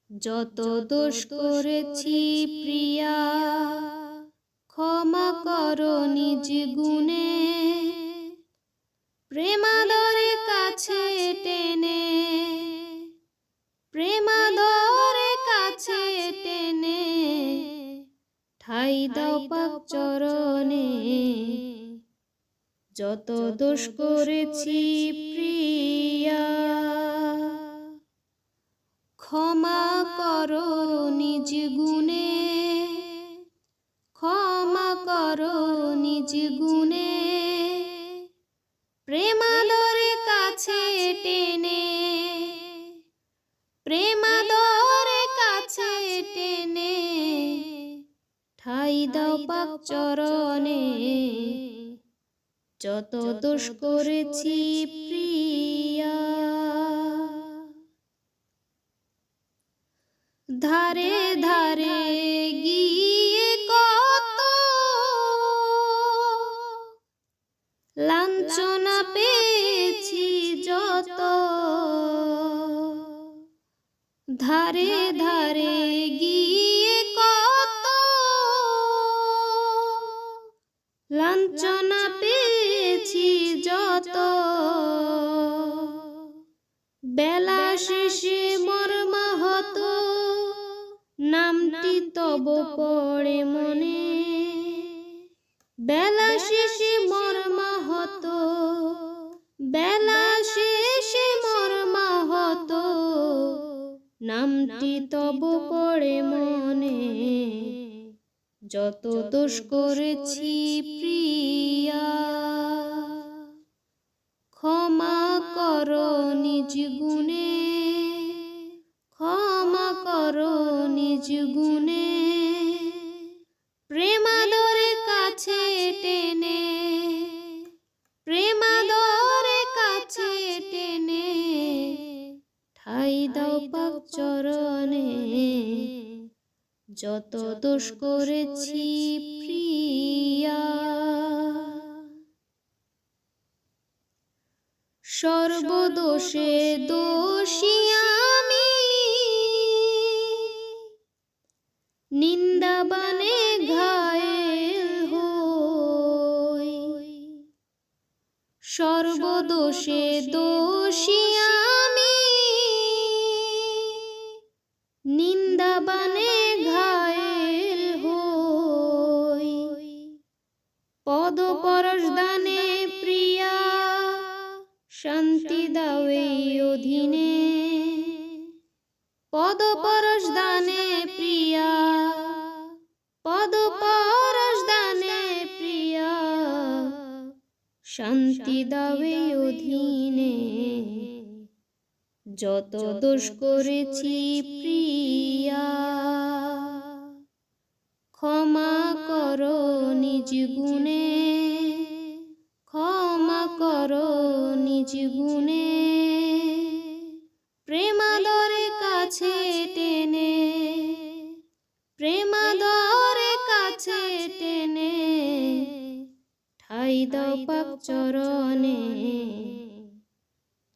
যত দোষ করেছি প্রিয়া, ক্ষমা করো নিজ গুণে। প্রেমাদরে কাছে টেনে, প্রেমাদরে কাছে টেনে, ঠাই দাও পাক চরণে। যত দোষ করেছি প্রিয়া, ক্ষমা করো নিজ গুণে, ক্ষমা করো নিজ গুণে। প্রেমাদরে কাছে টেনে, প্রেমাদরে কাছে টেনে, ঠাই দাও পাক চরণে। যত দোষ করেছি প্রিয়া, ধারে ধারে গিয়ে কত লাঞ্ছনা পেয়েছি যত, ধারে ধারে গিয়ে কত লাঞ্ছনা পেয়েছি যত। বেলা শেষে মর্মাহত নামটি তব পড়ে মনে, বেলা শেষে মর্মাহত, বেলা শেষে মর্মাহত নামটি তব পড়ে মনে। যত দোষ করেছি প্রিয়া, ক্ষমা করো নিজ গুণে, ক্ষমা করো নিজ গুণে। প্রেমাদরে কাছে টেনে, প্রেমাদরে কাছে টেনে, ঠাই দাও পাক চরণে। যত দোষ করেছি প্রিয়া, সর্বদোষে দোষী আমি, নিন্দাবানে ঘায়েল হই। সর্বদোষে দোষী আমি, নিন্দাবানে ঘায়েল হই। পদপরশ দানে প্রিয়া, শান্তি দাও এই অধীনে। পদপরশ দানে প্রিয়া, পদপরশ দানে প্রিয়া, শান্তি দাও এই অধীনে। যত দোষ করেছি প্রিয়া, ক্ষমা করো নিজ গুণে, ক্ষমা করো নিজ গুণে। প্রেমাদরে কাছে টেনে, প্রেমাদরে কাছে টেনে, ঠাই দাও পাক চরণে।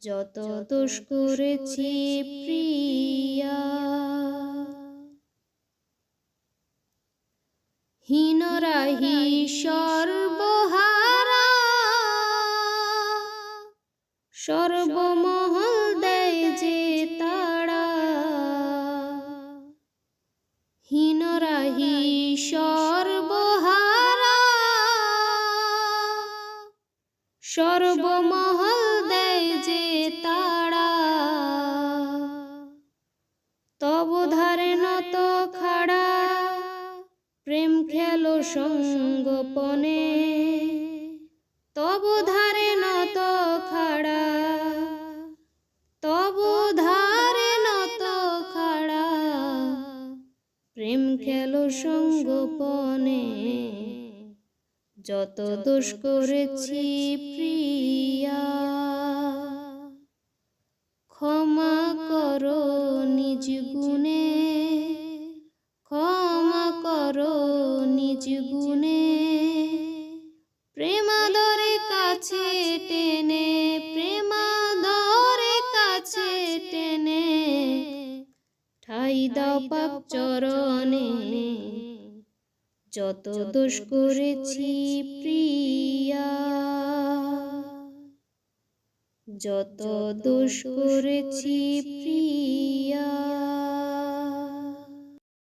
যত দোষ করেছি প্রিয়া, হীনরাহি সর্বহারা, সর্বমহল দেয় যে তারা। হীনরাহি সর্বহারা, সর্বমহল দেয় যে তারা। তব ধারে নত খাড়া, প্রেম খেলো সঙ্গোপনে। তব ধারে নত খাড়া, তব ধারে নত খাড়া, প্রেম খেলো সঙ্গোপনে। যত দোষ করেছি প্রিয়া, ক্ষমা করো নিজ গুণে, ক্ষমা করো নিজ গুণে। প্রেমাদরে কাছে টেনে, প্রেমাদরে কাছে টেনে, ঠাই ঠাই দাও পাক চরণে, যত দোষ করেছি প্রিয়া, যত দোষ করেছি প্রিয়া।